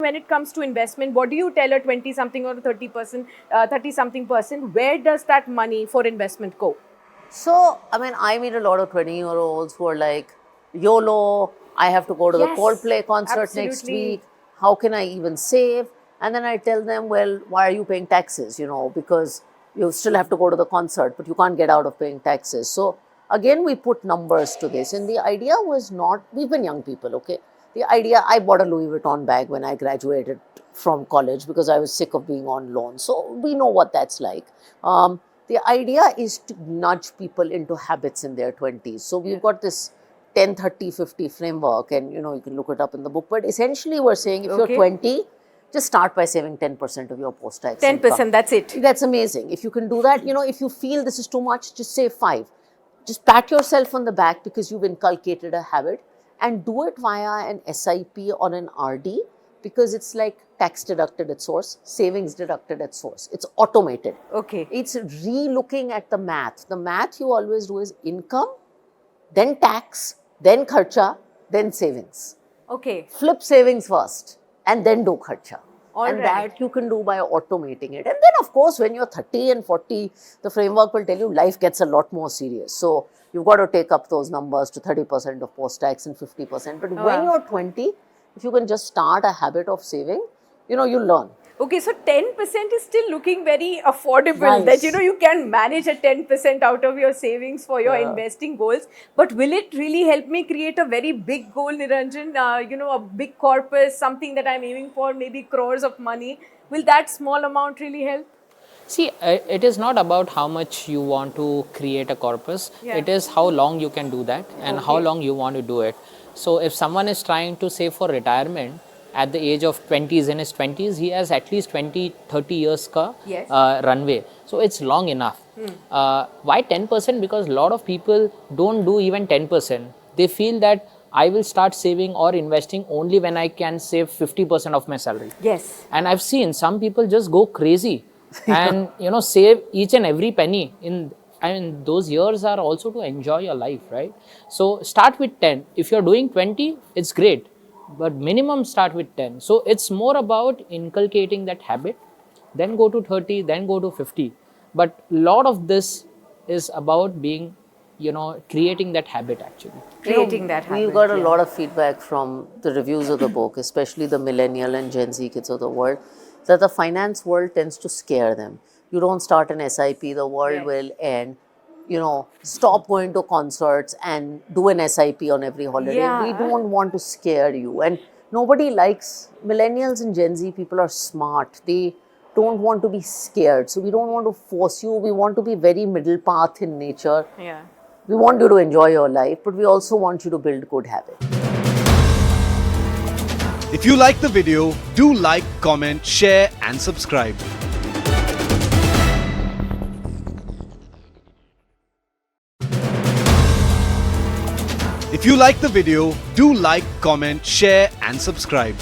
When it comes to investment, what do you tell a 20 something or 30%, 30 something person? Where does that money for investment go? So, I mean, I meet a lot of 20-year-olds who are like, YOLO, I have to go to the Coldplay concert next week. How can I even save? And then I tell them, well, why are you paying taxes? You know, because you still have to go to the concert, but you can't get out of paying taxes. So, again, we put numbers to this. And the idea was not, we've been young people, okay? The idea, I bought a Louis Vuitton bag when I graduated from college because I was sick of being on loan. So, we know what that's like. The idea is to nudge people into habits in their 20s. So we've got this 10, 30, 50 framework, and you know, you can look it up in the book. But essentially, we're saying if you're 20, just start by saving 10% of your post-tax 10%, income. that's it. That's amazing. If you can do that, you know, if you feel this is too much, just save 5. Just pat yourself on the back because you've inculcated a habit, and do it via an SIP or an RD, because it's like tax deducted at source, savings deducted at source. It's automated. Okay. It's re-looking at the math. The math you always do is income, then tax, then kharcha, then savings. Okay. Flip savings first and then do kharcha. And that you can do by automating it. And then of course, when you're 30 and 40, the framework will tell you life gets a lot more serious. So you've got to take up those numbers to 30% of post-tax and 50%. But when you're 20, if you can just start a habit of saving, you know, you learn. Okay, so 10% is still looking very affordable. That, you know, you can manage a 10% out of your savings for your investing goals. But will it really help me create a very big goal, Niranjan? You know, a big corpus, something that I'm aiming for, maybe crores of money. Will that small amount really help? See, it is not about how much you want to create a corpus. It is how long you can do that and how long you want to do it. So if someone is trying to save for retirement at the age of 20s, in his 20s, he has at least 20, 30 years ka runway. So it's long enough. Why 10%? Because a lot of people don't do even 10%. They feel that I will start saving or investing only when I can save 50% of my salary. Yes. And I've seen some people just go crazy and, you know, save each and every penny in. I mean, those years are also to enjoy your life, right? So start with 10. If you're doing 20, it's great, but minimum start with 10. So it's more about inculcating that habit, then go to 30, then go to 50. But a lot of this is about being, you know, creating that habit actually. Creating that habit. We've got a lot of feedback from the reviews of the book, especially the millennial and Gen Z kids of the world, that the finance world tends to scare them. You don't start an SIP, the world will end. You know, stop going to concerts and do an SIP on every holiday. We don't want to scare you. And nobody likes, millennials and Gen Z people are smart. They don't want to be scared. So we don't want to force you. We want to be very middle path in nature. We want you to enjoy your life, but we also want you to build good habits. If you like the video, do like, comment, share and subscribe. If you like the video, do like, comment, share and subscribe.